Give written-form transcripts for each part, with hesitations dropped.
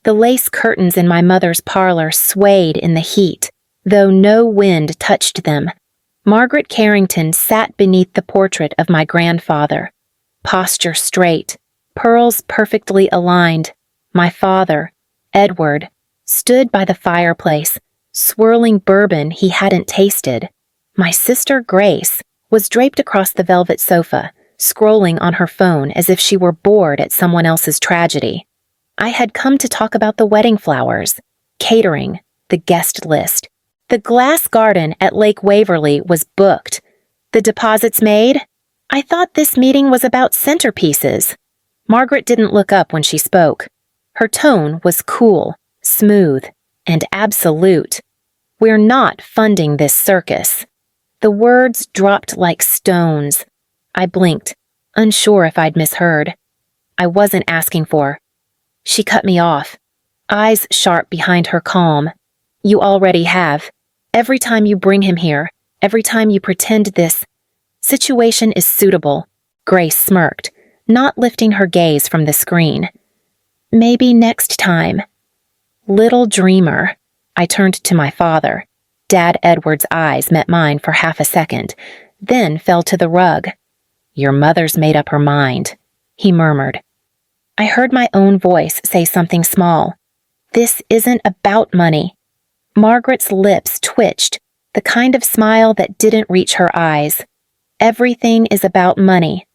The lace curtains in my mother's parlor swayed in the heat, though no wind touched them. Margaret Carrington sat beneath the portrait of my grandfather, posture straight, pearls perfectly aligned. My father, Edward, stood by the fireplace, swirling bourbon he hadn't tasted. My sister, Grace, was draped across the velvet sofa, scrolling on her phone as if she were bored at someone else's tragedy. I had come to talk about the wedding flowers, catering, the guest list. The glass garden at Lake Waverly was booked. The deposits made? I thought this meeting was about centerpieces. Margaret didn't look up when she spoke. Her tone was cool, smooth, and absolute. We're not funding this circus. The words dropped like stones. I blinked, unsure if I'd misheard. I wasn't asking for. She cut me off, eyes sharp behind her calm. You already have. Every time you bring him here, every time you pretend this situation is suitable. Grace smirked, not lifting her gaze from the screen. Maybe next time. Little dreamer. I turned to my father. Dad Edward's eyes met mine for half a second, then fell to the rug. Your mother's made up her mind, he murmured. I heard my own voice say something small. This isn't about money. Margaret's lips twitched, the kind of smile that didn't reach her eyes. Everything is about money.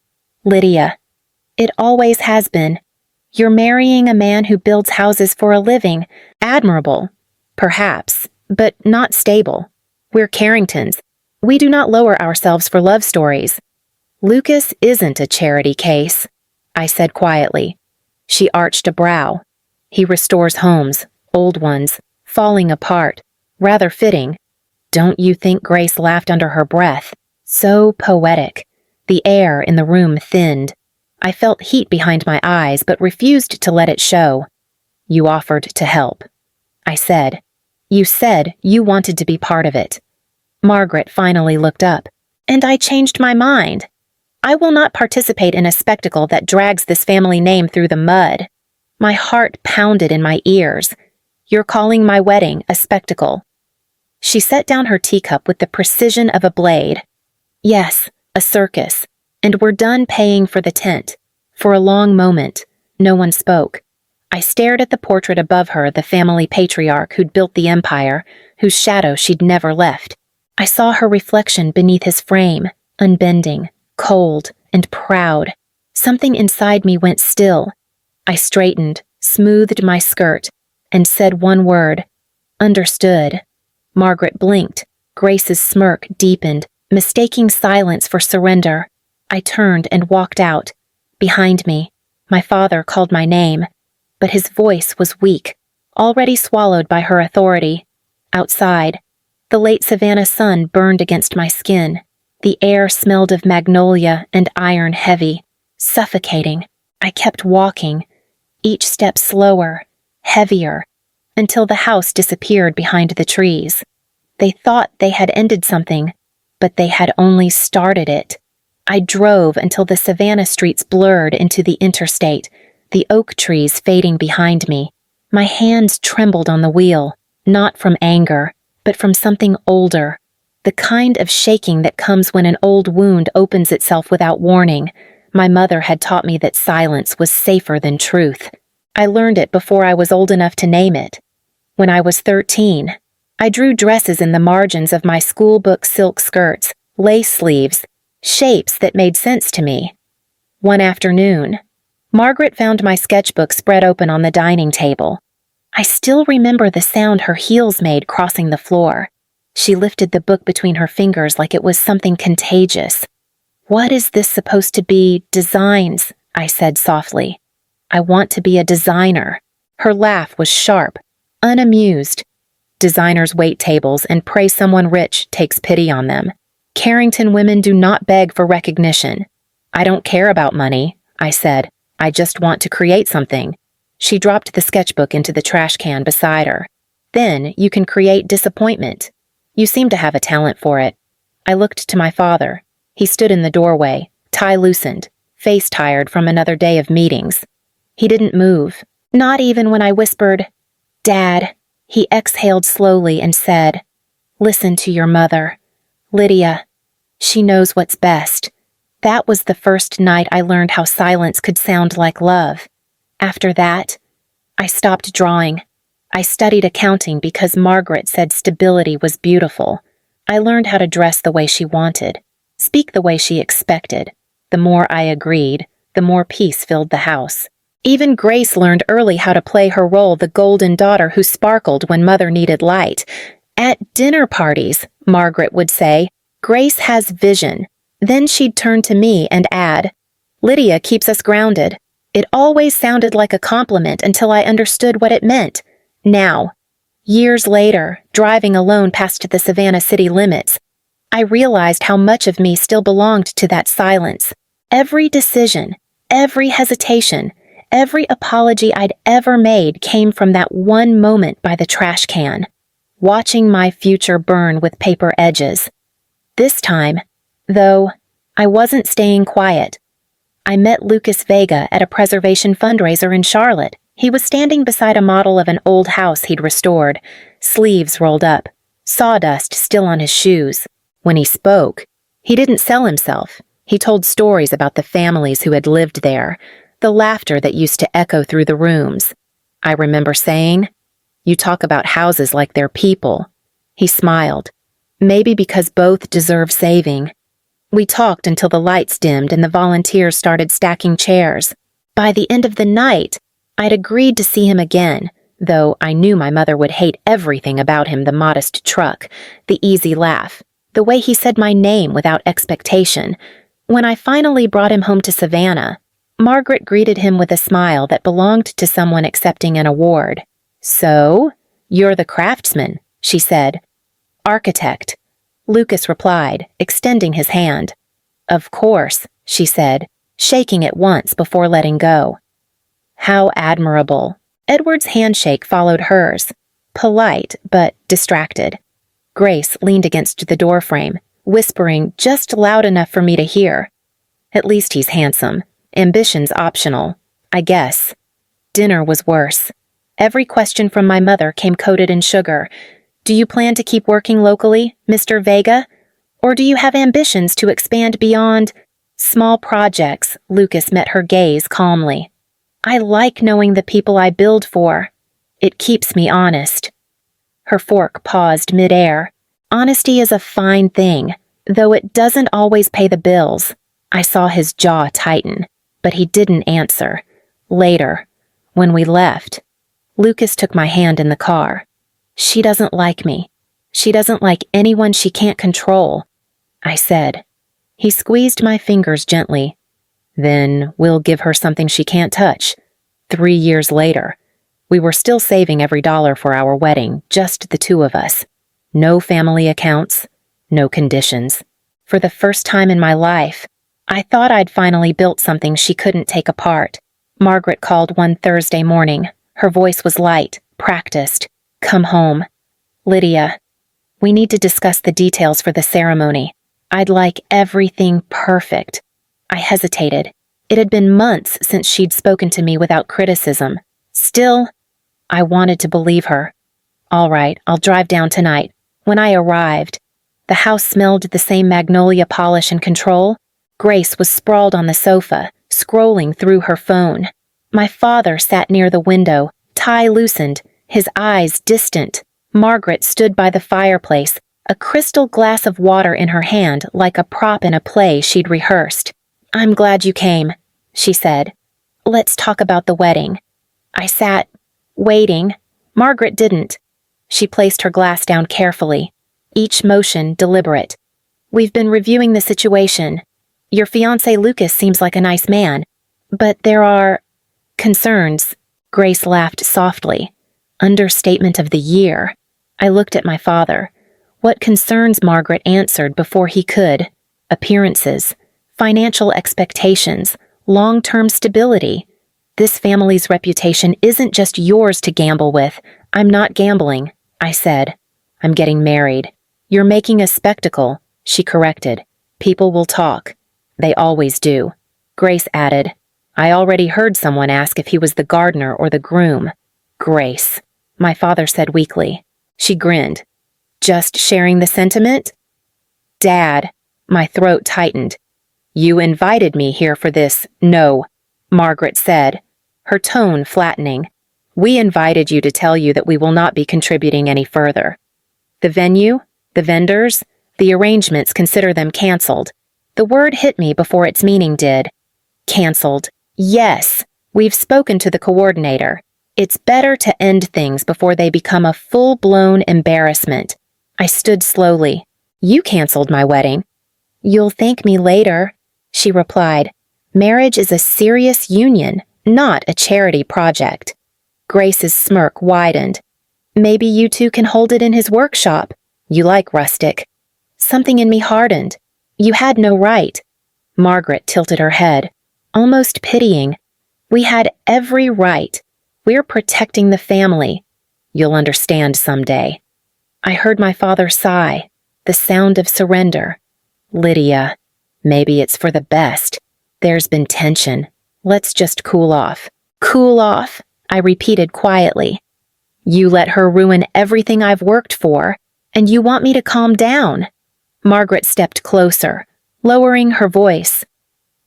Lydia. It always has been. You're marrying a man who builds houses for a living. Admirable, perhaps, but not stable. We're Carringtons. We do not lower ourselves for love stories. Lucas isn't a charity case, I said quietly. She arched a brow. He restores homes, old ones, falling apart. Rather fitting. Don't you think Grace laughed under her breath? So poetic. The air in the room thinned. I felt heat behind my eyes, but refused to let it show. You offered to help, I said. You said you wanted to be part of it. Margaret finally looked up, and I changed my mind. I will not participate in a spectacle that drags this family name through the mud. My heart pounded in my ears. You're calling my wedding a spectacle. She set down her teacup with the precision of a blade. Yes, a circus, and we're done paying for the tent. For a long moment, no one spoke. I stared at the portrait above her, the family patriarch who'd built the empire, whose shadow she'd never left. I saw her reflection beneath his frame, unbending, cold, and proud. Something inside me went still. I straightened, smoothed my skirt, and said one word. Understood. Margaret blinked. Grace's smirk deepened, mistaking silence for surrender. I turned and walked out. Behind me, my father called my name, but his voice was weak, already swallowed by her authority. Outside, the late Savannah sun burned against my skin. The air smelled of magnolia and iron heavy, suffocating. I kept walking, each step slower, heavier, until the house disappeared behind the trees. They thought they had ended something, but they had only started it. I drove until the Savannah streets blurred into the interstate, the oak trees fading behind me. My hands trembled on the wheel, not from anger, but from something older. The kind of shaking that comes when an old wound opens itself without warning. My mother had taught me that silence was safer than truth. I learned it before I was old enough to name it. When I was 13, I drew dresses in the margins of my schoolbook silk skirts, lace sleeves, shapes that made sense to me. One afternoon, Margaret found my sketchbook spread open on the dining table. I still remember the sound her heels made crossing the floor. She lifted the book between her fingers like it was something contagious. What is this supposed to be? Designs, I said softly. I want to be a designer. Her laugh was sharp, unamused. Designers wait tables and pray someone rich takes pity on them. Carrington women do not beg for recognition. I don't care about money, I said. I just want to create something. She dropped the sketchbook into the trash can beside her. Then you can create disappointment. You seem to have a talent for it. I looked to my father. He stood in the doorway, tie loosened, face tired from another day of meetings. He didn't move, Not even when I whispered, "Dad." He exhaled slowly and said, "Listen to your mother. Lydia. She knows what's best." That was the first night I learned how silence could sound like love. After that, I stopped drawing. I studied accounting because Margaret said stability was beautiful. I learned how to dress the way she wanted, speak the way she expected. The more I agreed, the more peace filled the house. Even Grace learned early how to play her role, the golden daughter who sparkled when mother needed light. At dinner parties, Margaret would say, "Grace has vision." Then she'd turn to me and add, "Lydia keeps us grounded." It always sounded like a compliment until I understood what it meant. Now, years later, driving alone past the Savannah city limits, I realized how much of me still belonged to that silence. Every decision, every hesitation, every apology I'd ever made came from that one moment by the trash can, watching my future burn with paper edges. This time, though, I wasn't staying quiet. I met Lucas Vega at a preservation fundraiser in Charlotte. He was standing beside a model of an old house he'd restored, sleeves rolled up, sawdust still on his shoes. When he spoke, he didn't sell himself. He told stories about the families who had lived there, the laughter that used to echo through the rooms. I remember saying, "You talk about houses like they're people." He smiled, maybe because both deserve saving. We talked until the lights dimmed and the volunteers started stacking chairs. By the end of the night, I'd agreed to see him again, though I knew my mother would hate everything about him: the modest truck, the easy laugh, the way he said my name without expectation. When I finally brought him home to Savannah, Margaret greeted him with a smile that belonged to someone accepting an award. "So, you're the craftsman," she said. "Architect," Lucas replied, extending his hand. "Of course," she said, shaking it once before letting go. How admirable. Edward's handshake followed hers, polite but distracted. Grace leaned against the doorframe, whispering just loud enough for me to hear. "At least he's handsome. Ambition's optional, I guess." Dinner was worse. Every question from my mother came coated in sugar. "Do you plan to keep working locally, Mr. Vega? Or do you have ambitions to expand beyond small projects?" Lucas met her gaze calmly. "I like knowing the people I build for. It keeps me honest." Her fork paused midair. Honesty is a fine thing, though it doesn't always pay the bills. I saw his jaw tighten, but he didn't answer. Later, when we left, Lucas took my hand in the car. "She doesn't like me. She doesn't like anyone she can't control," I said. He squeezed my fingers gently. "Then we'll give her something she can't touch." 3 years later, we were still saving every dollar for our wedding, just the two of us. No family accounts, no conditions. For the first time in my life, I thought I'd finally built something she couldn't take apart. Margaret called one Thursday morning. Her voice was light, practiced. "Come home. Lydia, we need to discuss the details for the ceremony. I'd like everything perfect." I hesitated. It had been months since she'd spoken to me without criticism. Still, I wanted to believe her. "All right, I'll drive down tonight." When I arrived, the house smelled the same magnolia polish and control. Grace was sprawled on the sofa, scrolling through her phone. My father sat near the window, tie loosened, his eyes distant. Margaret stood by the fireplace, a crystal glass of water in her hand like a prop in a play she'd rehearsed. "I'm glad you came," she said. "Let's talk about the wedding." I sat, waiting. Margaret didn't. She placed her glass down carefully, each motion deliberate. "We've been reviewing the situation. Your fiancé Lucas seems like a nice man, but there are concerns." Grace laughed softly. Understatement of the year. I looked at my father. "What concerns?" Margaret answered before he could. "Appearances, financial expectations, long-term stability. This family's reputation isn't just yours to gamble with." "I'm not gambling," I said. "I'm getting married." "You're making a spectacle," she corrected. "People will talk. They always do." Grace added, I already heard someone ask if he was the gardener or the groom. Grace, my father said weakly. She grinned. Just sharing the sentiment? Dad, my throat tightened. You invited me here for this. No, Margaret said, her tone flattening. We invited you to tell you that we will not be contributing any further. The venue, the vendors, the arrangements, consider them canceled. The word hit me before its meaning did. Canceled. Yes, we've spoken to the coordinator. It's better to end things before they become a full-blown embarrassment. I stood slowly. You canceled my wedding. You'll thank me later, she replied. Marriage is a serious union, not a charity project. Grace's smirk widened. Maybe you two can hold it in his workshop. You like rustic. Something in me hardened. You had no right. Margaret tilted her head, almost pitying. We had every right. We're protecting the family. You'll understand someday. I heard my father sigh, the sound of surrender. Lydia, maybe it's for the best. There's been tension. Let's just cool off. Cool off, I repeated quietly. You let her ruin everything I've worked for, and you want me to calm down. Margaret stepped closer, lowering her voice.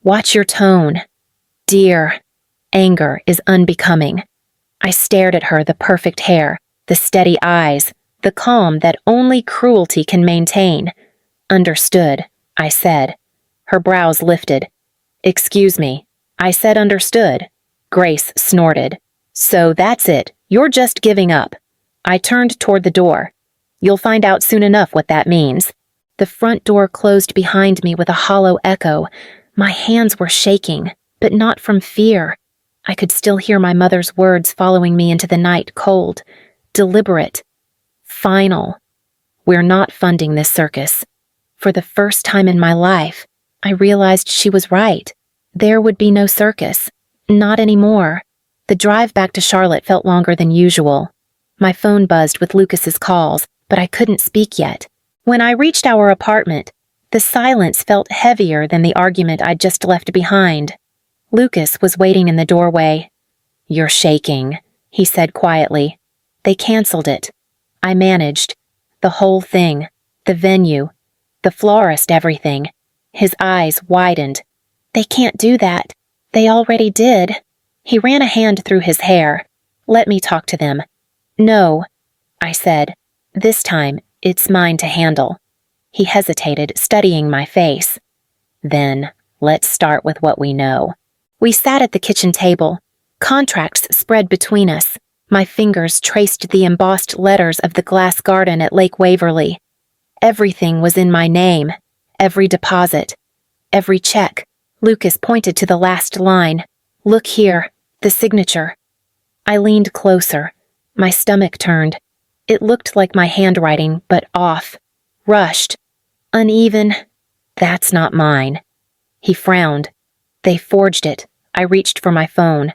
Watch your tone. Dear, anger is unbecoming. I stared at her, the perfect hair, the steady eyes, the calm that only cruelty can maintain. Understood, I said. Her brows lifted. Excuse me, I said understood. Grace snorted. So that's it, you're just giving up. I turned toward the door. You'll find out soon enough what that means. The front door closed behind me with a hollow echo. My hands were shaking, but not from fear. I could still hear my mother's words following me into the night, cold, deliberate, final. We're not funding this circus. For the first time in my life, I realized she was right. There would be no circus. Not anymore. The drive back to Charlotte felt longer than usual. My phone buzzed with Lucas's calls, but I couldn't speak yet. When I reached our apartment, the silence felt heavier than the argument I'd just left behind. Lucas was waiting in the doorway. You're shaking, he said quietly. They canceled it. I managed. The whole thing. The venue. The florist, everything. His eyes widened. They can't do that. They already did. He ran a hand through his hair. Let me talk to them. No, I said. This time, it's mine to handle. He hesitated, studying my face. Then, let's start with what we know. We sat at the kitchen table. Contracts spread between us. My fingers traced the embossed letters of the glass garden at Lake Waverly. Everything was in my name. Every deposit. Every check. Lucas pointed to the last line. Look here, the signature. I leaned closer. My stomach turned. It looked like my handwriting, but off. Rushed. Uneven. That's not mine. He frowned. They forged it. I reached for my phone.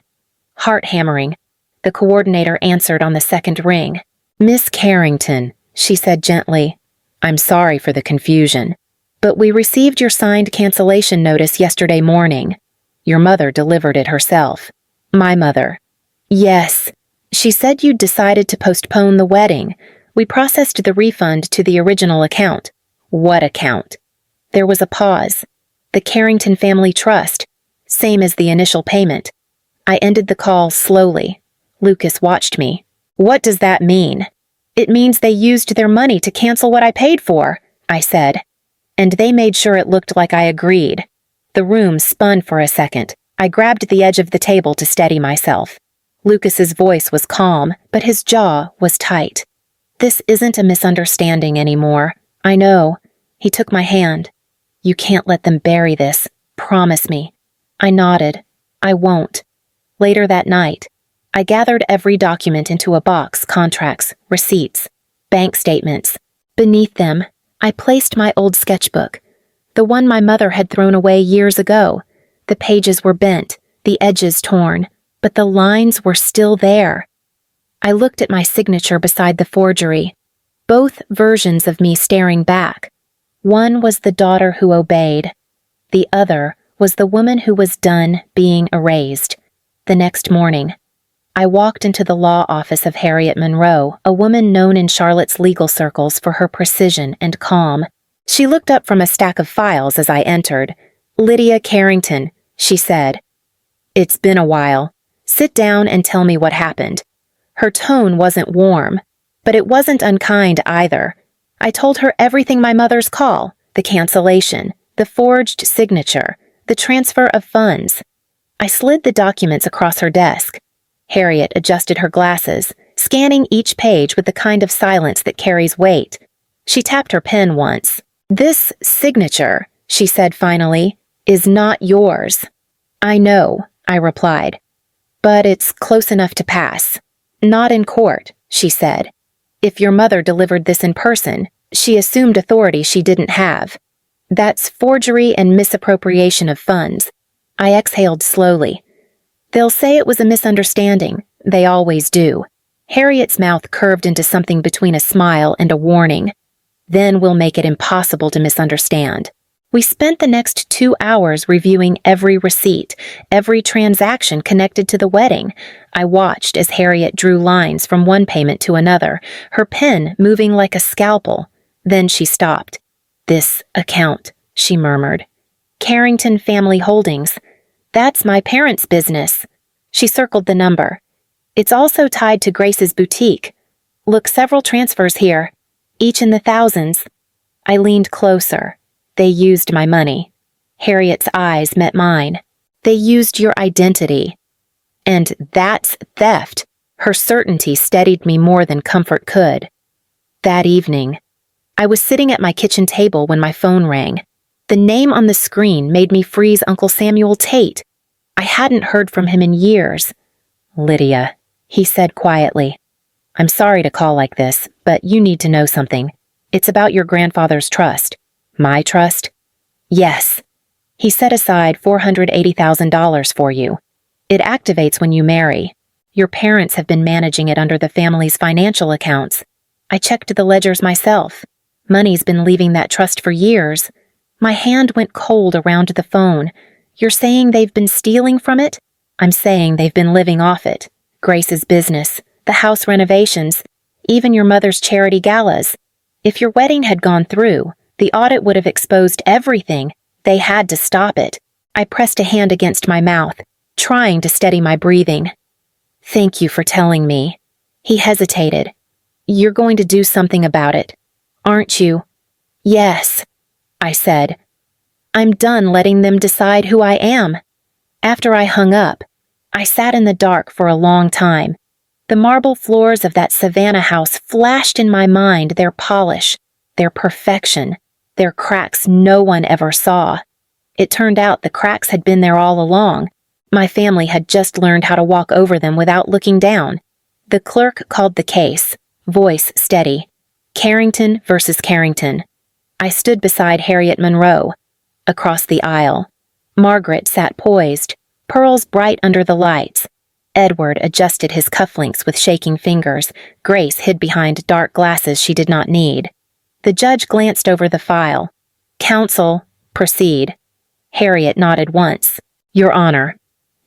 Heart hammering. The coordinator answered on the second ring. Miss Carrington, she said gently. I'm sorry for the confusion, but we received your signed cancellation notice yesterday morning. Your mother delivered it herself. My mother. Yes. She said you'd decided to postpone the wedding. We processed the refund to the original account. What account? There was a pause. The Carrington Family Trust. Same as the initial payment. I ended the call slowly. Lucas watched me. What does that mean? It means they used their money to cancel what I paid for, I said. And they made sure it looked like I agreed. The room spun for a second. I grabbed the edge of the table to steady myself. Lucas's voice was calm, but his jaw was tight. This isn't a misunderstanding anymore. I know. He took my hand. You can't let them bury this. Promise me. I nodded. I won't. Later that night, I gathered every document into a box, contracts, receipts, bank statements. Beneath them, I placed my old sketchbook, the one my mother had thrown away years ago. The pages were bent, the edges torn, but the lines were still there. I looked at my signature beside the forgery, both versions of me staring back. One was the daughter who obeyed. The other was the woman who was done being erased. The next morning, I walked into the law office of Harriet Monroe, a woman known in Charlotte's legal circles for her precision and calm. She looked up from a stack of files as I entered. "Lydia Carrington," she said. "It's been a while. Sit down and tell me what happened." Her tone wasn't warm, but it wasn't unkind either. I told her everything my mother's call, the cancellation, the forged signature, the transfer of funds. I slid the documents across her desk. Harriet adjusted her glasses, scanning each page with the kind of silence that carries weight. She tapped her pen once. "This signature," she said finally, "is not yours." "I know," I replied, "but it's close enough to pass." "Not in court," she said. "If your mother delivered this in person, she assumed authority she didn't have. That's forgery and misappropriation of funds." I exhaled slowly. "They'll say it was a misunderstanding. They always do." Harriet's mouth curved into something between a smile and a warning. "Then we'll make it impossible to misunderstand." We spent the next 2 hours reviewing every receipt, every transaction connected to the wedding. I watched as Harriet drew lines from one payment to another, her pen moving like a scalpel. Then she stopped. "This account," she murmured. "Carrington Family Holdings. That's my parents' business." She circled the number. "It's also tied to Grace's boutique. Look, several transfers here, each in the thousands." I leaned closer. "They used my money." Harriet's eyes met mine. "They used your identity." "And that's theft." Her certainty steadied me more than comfort could. That evening, I was sitting at my kitchen table when my phone rang. The name on the screen made me freeze Uncle Samuel Tate. I hadn't heard from him in years. "Lydia," he said quietly. "I'm sorry to call like this, but you need to know something. It's about your grandfather's trust." "My trust?" "Yes. He set aside $480,000 for you. It activates when you marry. Your parents have been managing it under the family's financial accounts. I checked the ledgers myself. Money's been leaving that trust for years." My hand went cold around the phone. "You're saying they've been stealing from it?" "I'm saying they've been living off it. Grace's business, the house renovations, even your mother's charity galas. If your wedding had gone through, the audit would have exposed everything. They had to stop it." I pressed a hand against my mouth, trying to steady my breathing. "Thank you for telling me." He hesitated. "You're going to do something about it, aren't you?" "Yes," I said. "I'm done letting them decide who I am." After I hung up, I sat in the dark for a long time. The marble floors of that Savannah house flashed in my mind, their polish, their perfection, their cracks no one ever saw. It turned out the cracks had been there all along. My family had just learned how to walk over them without looking down. The clerk called the case, voice steady. Carrington versus Carrington. I stood beside Harriet Monroe. Across the aisle, Margaret sat poised, pearls bright under the lights. Edward adjusted his cufflinks with shaking fingers. Grace hid behind dark glasses she did not need. The judge glanced over the file. "Counsel, proceed." Harriet nodded once. "Your Honor,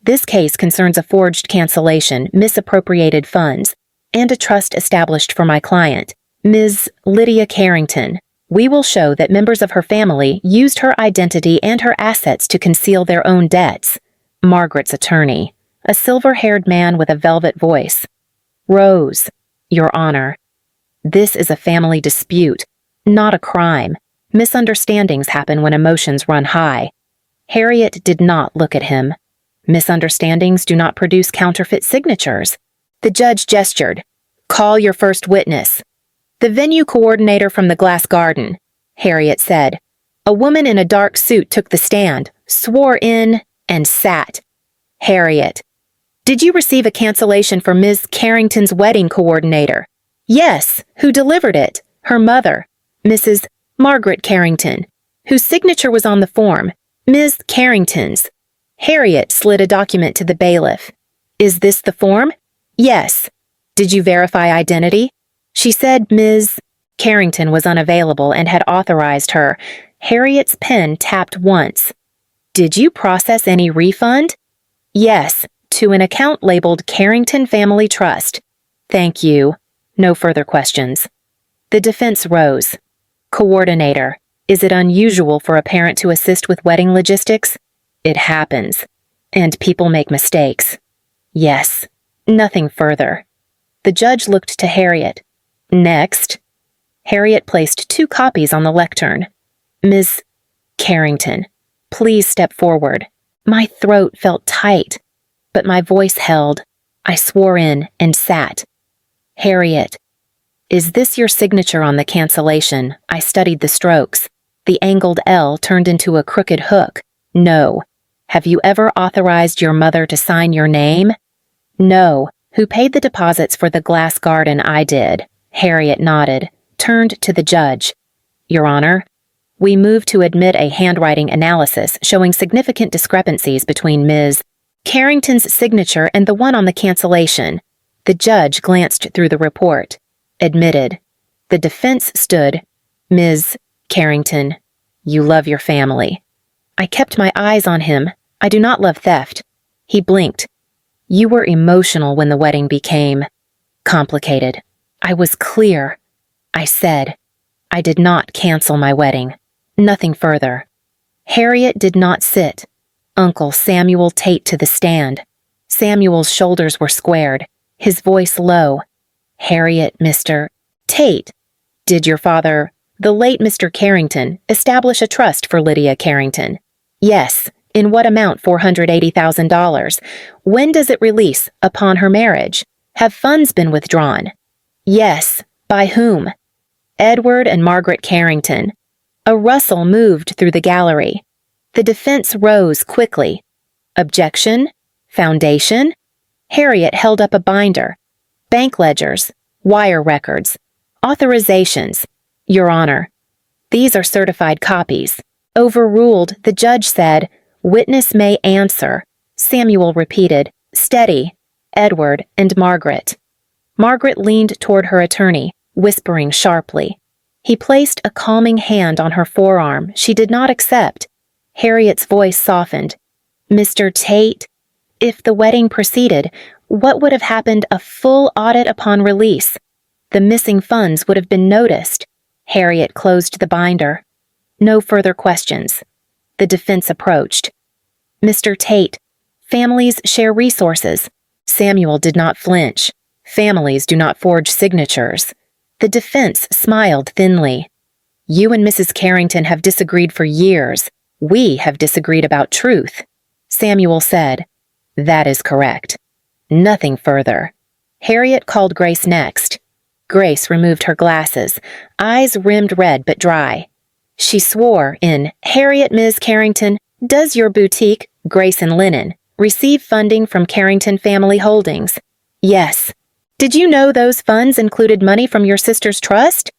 this case concerns a forged cancellation, misappropriated funds, and a trust established for my client, Ms. Lydia Carrington. We will show that members of her family used her identity and her assets to conceal their own debts." Margaret's attorney, a silver-haired man with a velvet voice. "Rose, Your Honor, this is a family dispute, not a crime. Misunderstandings happen when emotions run high." Harriet did not look at him. "Misunderstandings do not produce counterfeit signatures." The judge gestured. "Call your first witness." "The venue coordinator from the Glass Garden," Harriet said. A woman in a dark suit took the stand, swore in, and sat. Harriet: "Did you receive a cancellation for Ms. Carrington's wedding coordinator?" "Yes." "Who delivered it?" "Her mother, Mrs. Margaret Carrington, whose signature was on the form, Ms. Carrington's." Harriet slid a document to the bailiff. "Is this the form?" "Yes." "Did you verify identity?" She said Ms. Carrington was unavailable and had authorized her. Harriet's pen tapped once. Did you process any refund? Yes, to an account labeled Carrington Family Trust. Thank you. No further questions. The defense rose. Coordinator, is it unusual for a parent to assist with wedding logistics? It happens. And people make mistakes. Yes. Nothing further. The judge looked to Harriet. Next. Harriet placed 2 copies on the lectern. Ms. Carrington, please step forward. My throat felt tight, but my voice held. I swore in and sat. Harriet, is this your signature on the cancellation? I studied the strokes. The angled L turned into a crooked hook. No. Have you ever authorized your mother to sign your name? No. Who paid the deposits for the glass garden? I did. Harriet nodded, turned to the judge. Your Honor, we move to admit a handwriting analysis showing significant discrepancies between Ms. Carrington's signature and the one on the cancellation. The judge glanced through the report. Admitted. The defense stood. Ms. Carrington, you love your family. I kept my eyes on him. I do not love theft. He blinked. You were emotional when the wedding became complicated. I was clear. I said, I did not cancel my wedding. Nothing further. Harriet did not sit. Uncle Samuel Tate to the stand. Samuel's shoulders were squared, his voice low. Harriet, Mr. Tate, did your father, the late Mr. Carrington, establish a trust for Lydia Carrington? Yes. In what amount? $480,000. When does it release? Upon her marriage. Have funds been withdrawn? Yes. By whom? Edward and Margaret Carrington. A rustle moved through the gallery. The defense rose quickly. Objection? Foundation? Harriet held up a binder. Bank ledgers, wire records, authorizations. Your Honor, these are certified copies. Overruled, the judge said, witness may answer. Samuel repeated, steady, Edward and Margaret. Margaret leaned toward her attorney, whispering sharply. He placed a calming hand on her forearm. She did not accept. Harriet's voice softened. Mr. Tate, if the wedding proceeded, what would have happened a full audit upon release? The missing funds would have been noticed. Harriet closed the binder. No further questions. The defense approached. Mr. Tate, families share resources. Samuel did not flinch. Families do not forge signatures. The defense smiled thinly. You and Mrs. Carrington have disagreed for years. We have disagreed about truth. Samuel said, that is correct. Nothing further. Harriet called Grace next. Grace removed her glasses, eyes rimmed red but dry. She swore in, Harriet, Ms. Carrington, does your boutique, Grace and Linen, receive funding from Carrington Family Holdings? Yes. Did you know those funds included money from your sister's trust?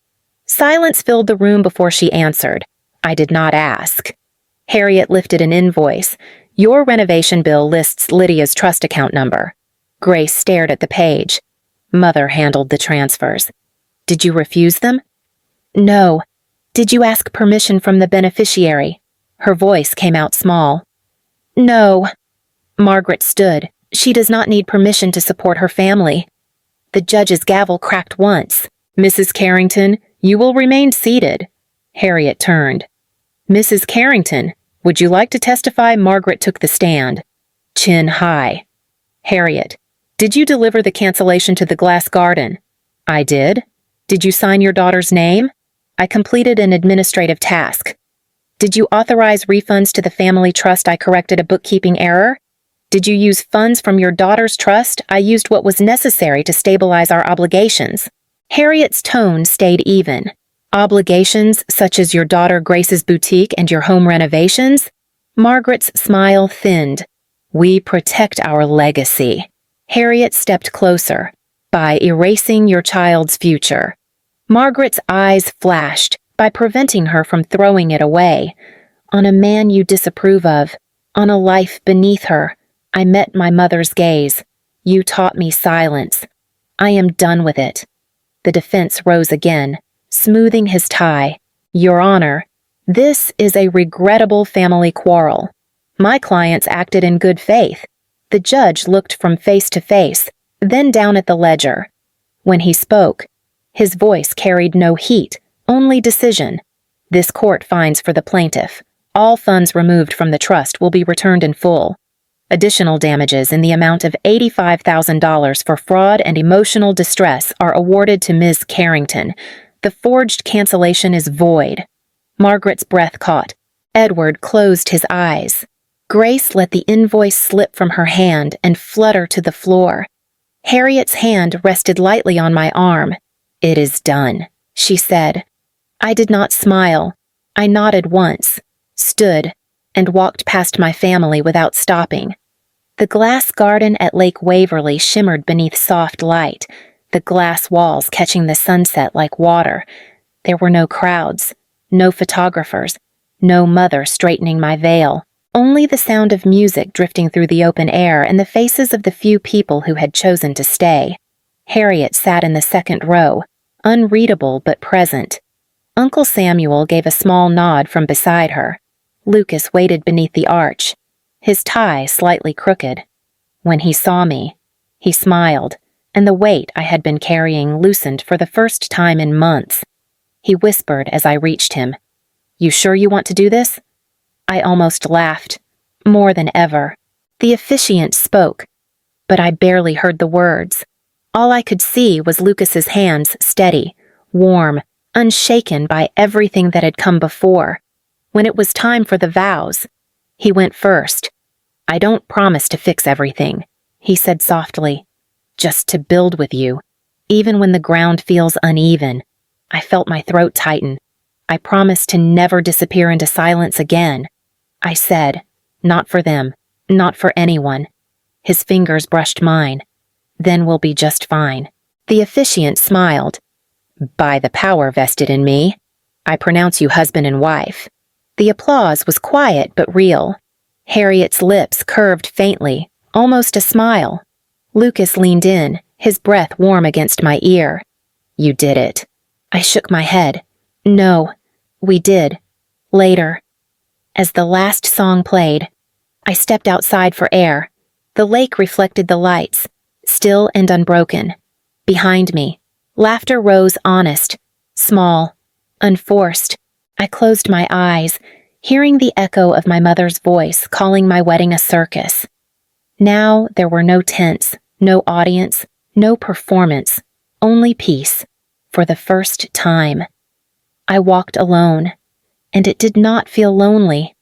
Silence filled the room before she answered. I did not ask. Harriet lifted an invoice. Your renovation bill lists Lydia's trust account number. Grace stared at the page. Mother handled the transfers. Did you refuse them? No. Did you ask permission from the beneficiary? Her voice came out small. No. Margaret stood. She does not need permission to support her family. The judge's gavel cracked once. Mrs. Carrington, you will remain seated. Harriet turned. Mrs. Carrington, would you like to testify? Margaret took the stand. Chin high. Harriet, did you deliver the cancellation to the glass garden? I did. Did you sign your daughter's name? I completed an administrative task. Did you authorize refunds to the family trust? I corrected a bookkeeping error. Did you use funds from your daughter's trust? I used what was necessary to stabilize our obligations. Harriet's tone stayed even. Obligations such as your daughter Grace's boutique and your home renovations? Margaret's smile thinned. We protect our legacy. Harriet stepped closer. By erasing your child's future. Margaret's eyes flashed. By preventing her from throwing it away. On a man you disapprove of. On a life beneath her. I met my mother's gaze. You taught me silence. I am done with it. The defense rose again, smoothing his tie. Your Honor, this is a regrettable family quarrel. My clients acted in good faith. The judge looked from face to face, then down at the ledger. When he spoke, his voice carried no heat, only decision. This court finds for the plaintiff. All funds removed from the trust will be returned in full. Additional damages in the amount of $85,000 for fraud and emotional distress are awarded to Ms. Carrington. The forged cancellation is void. Margaret's breath caught. Edward closed his eyes. Grace let the invoice slip from her hand and flutter to the floor. Harriet's hand rested lightly on my arm. "It is done," she said. I did not smile. I nodded once, stood, and walked past my family without stopping. The glass garden at Lake Waverly shimmered beneath soft light, the glass walls catching the sunset like water. There were no crowds, no photographers, no mother straightening my veil. Only the sound of music drifting through the open air and the faces of the few people who had chosen to stay. Harriet sat in the second row, unreadable but present. Uncle Samuel gave a small nod from beside her. Lucas waited beneath the arch, his tie slightly crooked. When he saw me, he smiled, and the weight I had been carrying loosened for the first time in months. He whispered as I reached him, "You sure you want to do this?" I almost laughed, more than ever. The officiant spoke, but I barely heard the words. All I could see was Lucas's hands steady, warm, unshaken by everything that had come before. When it was time for the vows, he went first. "I don't promise to fix everything," he said softly, "just to build with you, even when the ground feels uneven." I felt my throat tighten. "I promise to never disappear into silence again," I said, "not for them, not for anyone." His fingers brushed mine. "Then we'll be just fine." The officiant smiled. "By the power vested in me, I pronounce you husband and wife." The applause was quiet but real. Harriet's lips curved faintly, almost a smile. Lucas leaned in, his breath warm against my ear. "You did it." I shook my head. "No, we did. Later." As the last song played, I stepped outside for air. The lake reflected the lights, still and unbroken. Behind me, laughter rose honest, small, unforced. I closed my eyes, hearing the echo of my mother's voice calling my wedding a circus. Now there were no tents, no audience, no performance, only peace, for the first time. I walked alone, and it did not feel lonely.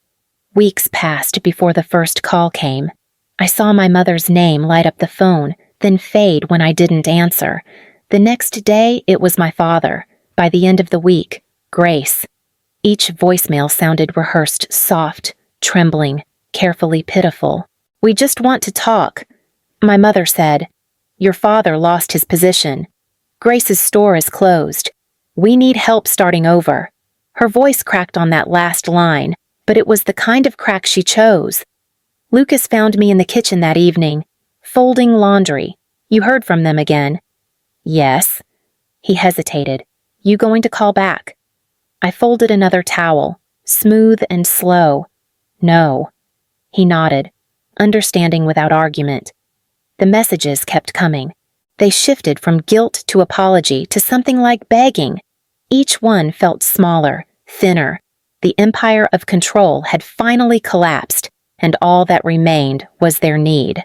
Weeks passed before the first call came. I saw my mother's name light up the phone, then fade when I didn't answer. The next day, it was my father. By the end of the week, Grace. Each voicemail sounded rehearsed, soft, trembling, carefully pitiful. "We just want to talk," my mother said. "Your father lost his position. Grace's store is closed. We need help starting over." Her voice cracked on that last line, but it was the kind of crack she chose. Lucas found me in the kitchen that evening, folding laundry. "You heard from them again?" "Yes." He hesitated. "You going to call back?" I folded another towel, smooth and slow. "No." He nodded, understanding without argument. The messages kept coming. They shifted from guilt to apology to something like begging. Each one felt smaller, thinner. The empire of control had finally collapsed, and all that remained was their need.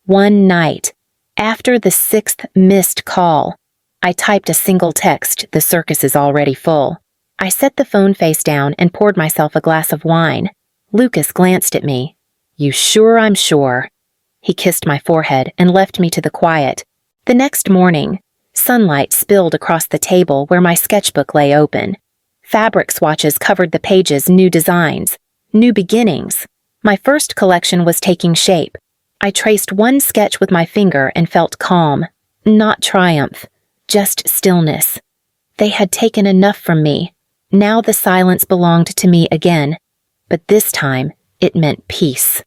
One night, after the 6th missed call, I typed a single text, "The circus is already full." I set the phone face down and poured myself a glass of wine. Lucas glanced at me. "You sure I'm sure?" He kissed my forehead and left me to the quiet. The next morning, sunlight spilled across the table where my sketchbook lay open. Fabric swatches covered the pages, new designs, new beginnings. My first collection was taking shape. I traced one sketch with my finger and felt calm, not triumph, just stillness. They had taken enough from me. Now the silence belonged to me again, but this time it meant peace.